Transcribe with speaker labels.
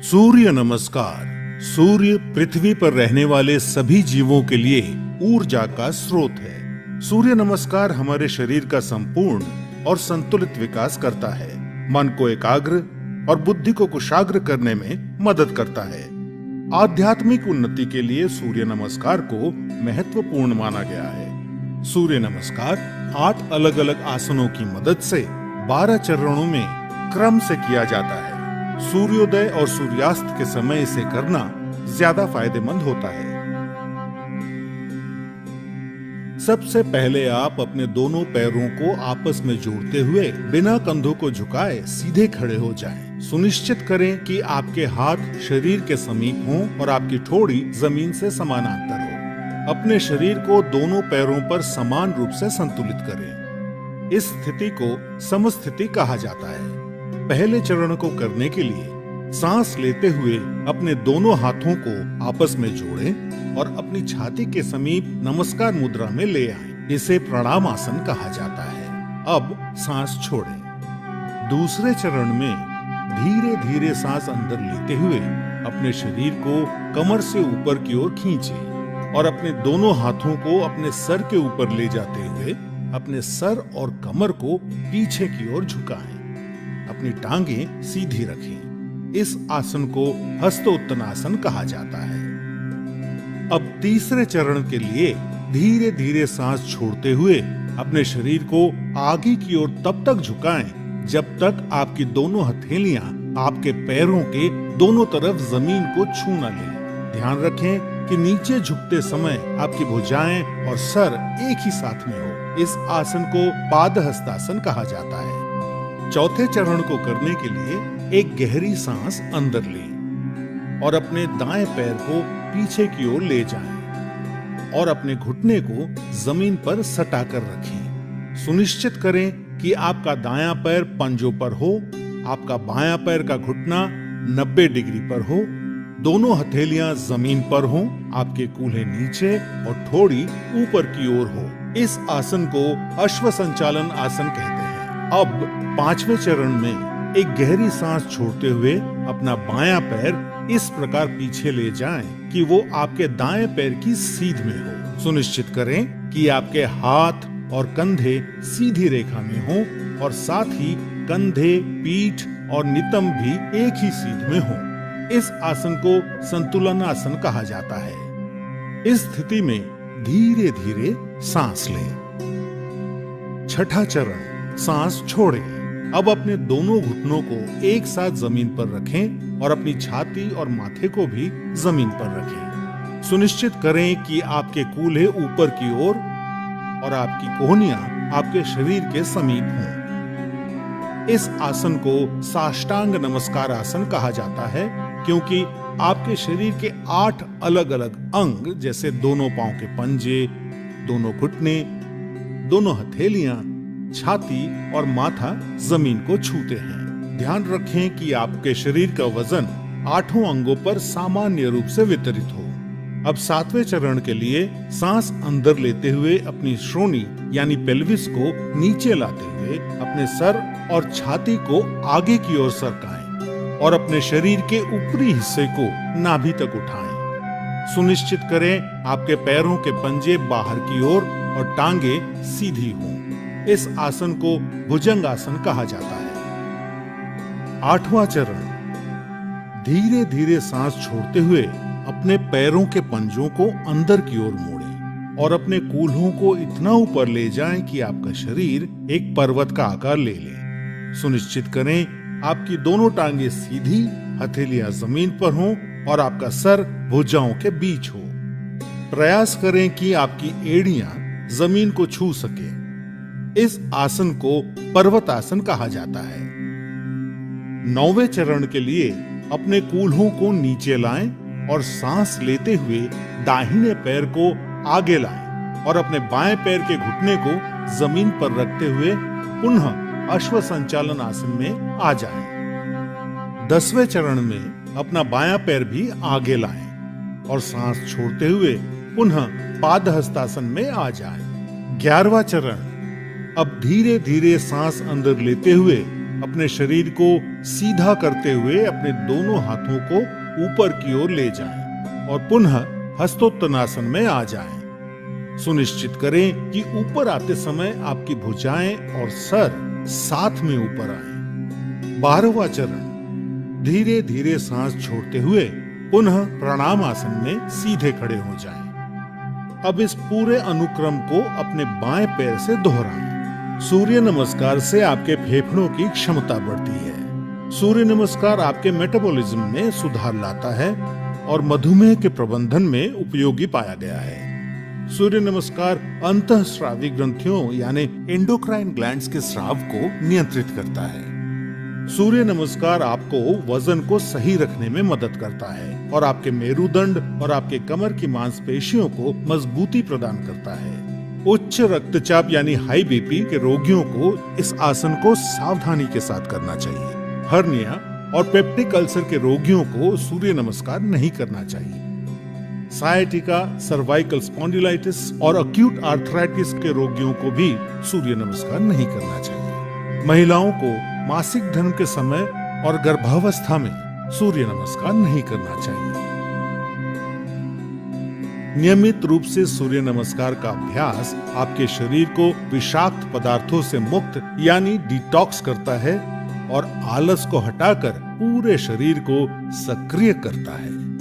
Speaker 1: सूर्य नमस्कार। सूर्य पृथ्वी पर रहने वाले सभी जीवों के लिए ऊर्जा का स्रोत है। सूर्य नमस्कार हमारे शरीर का संपूर्ण और संतुलित विकास करता है, मन को एकाग्र और बुद्धि को कुशाग्र करने में मदद करता है। आध्यात्मिक उन्नति के लिए सूर्य नमस्कार को महत्वपूर्ण माना गया है। सूर्य नमस्कार 8 अलग अलग आसनों की मदद से 12 चरणों में क्रम से किया जाता है। सूर्योदय और सूर्यास्त के समय इसे करना ज्यादा फायदेमंद होता है। सबसे पहले आप अपने दोनों पैरों को आपस में जोड़ते हुए बिना कंधों को झुकाए सीधे खड़े हो जाएं। सुनिश्चित करें कि आपके हाथ शरीर के समीप हों और आपकी ठोड़ी जमीन से समानांतर हो। अपने शरीर को दोनों पैरों पर समान रूप से संतुलित करें। इस स्थिति को समस्थिति कहा जाता है। पहले चरण को करने के लिए सांस लेते हुए अपने दोनों हाथों को आपस में जोड़ें और अपनी छाती के समीप नमस्कार मुद्रा में ले आएं। इसे प्रणाम आसन कहा जाता है। अब सांस छोड़ें। दूसरे चरण में धीरे धीरे सांस अंदर लेते हुए अपने शरीर को कमर से ऊपर की ओर खींचें और अपने दोनों हाथों को अपने सर के ऊपर ले जाते हुए अपने सर और कमर को पीछे की ओर झुकाएं। अपनी टांगें सीधी रखें। इस आसन को हस्तोत्तनासन कहा जाता है। अब तीसरे चरण के लिए धीरे धीरे सांस छोड़ते हुए अपने शरीर को आगे की ओर तब तक झुकाएं जब तक आपकी दोनों हथेलियां आपके पैरों के दोनों तरफ जमीन को छू न लें। ध्यान रखें कि नीचे झुकते समय आपकी भुजाएं और सर एक ही साथ में हो। इस आसन को पादहस्तासन कहा जाता है। चौथे चरण को करने के लिए एक गहरी सांस अंदर लें और अपने दाएं पैर को पीछे की ओर ले जाएं और अपने घुटने को जमीन पर सटा कर रखें। सुनिश्चित करें कि आपका दायां पैर पंजों पर हो, आपका बायां पैर का घुटना 90 डिग्री पर हो, दोनों हथेलियां जमीन पर हों, आपके कूल्हे नीचे और ठोड़ी ऊपर की ओर हो। इस आसन को अश्व संचालन आसन कहते हैं। अब पांचवें चरण में एक गहरी सांस छोड़ते हुए अपना बायां पैर इस प्रकार पीछे ले जाएं कि वो आपके दाएं पैर की सीध में हो। सुनिश्चित करें कि आपके हाथ और कंधे सीधी रेखा में हों और साथ ही कंधे, पीठ और नितंब भी एक ही सीध में हों। इस आसन को संतुलन आसन कहा जाता है। इस स्थिति में धीरे धीरे सांस लें। छठा चरण, सांस छोड़ें। अब अपने दोनों घुटनों को एक साथ जमीन पर रखें और अपनी छाती और माथे को भी जमीन पर रखें। सुनिश्चित करें कि आपके कूल्हे ऊपर की ओर और आपकी कोहनियां आपके शरीर के समीप हों। इस आसन को साष्टांग नमस्कार आसन कहा जाता है क्योंकि आपके शरीर के 8 अलग अलग अंग जैसे दोनों पांव के पंजे, दोनों घुटने, दोनों हथेलियां, छाती और माथा जमीन को छूते हैं। ध्यान रखें कि आपके शरीर का वजन 8 अंगों पर सामान्य रूप से वितरित हो। अब 7वें चरण के लिए सांस अंदर लेते हुए अपनी श्रोणी यानी पेल्विस को नीचे लाते हुए अपने सर और छाती को आगे की ओर सरकाएं और अपने शरीर के ऊपरी हिस्से को नाभि तक उठाएं। सुनिश्चित करें आपके पैरों के पंजे बाहर की ओर और टांगे सीधी हों। इस आसन को भुजंग आसन कहा जाता है। 8वां चरण, धीरे धीरे सांस छोड़ते हुए अपने पैरों के पंजों को अंदर की ओर मोड़ें और अपने कूल्हों को इतना ऊपर ले जाएं कि आपका शरीर एक पर्वत का आकार ले ले। सुनिश्चित करें आपकी दोनों टांगे सीधी, हथेलियां जमीन पर हों और आपका सर भुजाओं के बीच हो। प्रयास करें कि आपकी एड़ियां जमीन को छू सके। इस आसन को पर्वतासन कहा जाता है। 9वें चरण के लिए अपने कूल्हों को नीचे लाएं और सांस लेते हुए दाहिने पैर को आगे लाएं और अपने बाएं पैर के घुटने को जमीन पर रखते हुए पुनः अश्व संचालन आसन में आ जाएं। 10वें चरण में अपना बायां पैर भी आगे लाएं और सांस छोड़ते हुए पुनः पादहस्तासन में आ जाएं। 11वां चरण, अब धीरे धीरे सांस अंदर लेते हुए अपने शरीर को सीधा करते हुए अपने दोनों हाथों को ऊपर की ओर ले जाएं और पुनः हस्तोत्तनासन में आ जाएं। सुनिश्चित करें कि ऊपर आते समय आपकी भुजाएं और सर साथ में ऊपर आए। 12वां चरण, धीरे धीरे सांस छोड़ते हुए पुनः प्रणाम आसन में सीधे खड़े हो जाएं। अब इस पूरे अनुक्रम को अपने बाएं पैर से दोहराएं। सूर्य नमस्कार से आपके फेफड़ों की क्षमता बढ़ती है। सूर्य नमस्कार आपके मेटाबॉलिज्म में सुधार लाता है और मधुमेह के प्रबंधन में उपयोगी पाया गया है। सूर्य नमस्कार अंतःस्रावी ग्रंथियों यानी एंडोक्राइन ग्लैंड्स के स्राव को नियंत्रित करता है। सूर्य नमस्कार आपको वजन को सही रखने में मदद करता है और आपके मेरुदंड और आपके कमर की मांसपेशियों को मजबूती प्रदान करता है। उच्च रक्तचाप यानी हाई बीपी के रोगियों को इस आसन को सावधानी के साथ करना चाहिए। हर्निया और पेप्टिक अल्सर के रोगियों को सूर्य नमस्कार नहीं करना चाहिए। सायटिका, सर्वाइकल स्पॉन्डिलाइटिस और अक्यूट आर्थराइटिस के रोगियों को भी सूर्य नमस्कार नहीं करना चाहिए। महिलाओं को मासिक धर्म के समय और गर्भावस्था में सूर्य नमस्कार नहीं करना चाहिए। नियमित रूप से सूर्य नमस्कार का अभ्यास आपके शरीर को विषाक्त पदार्थों से मुक्त यानी डिटॉक्स करता है और आलस को हटाकर पूरे शरीर को सक्रिय करता है।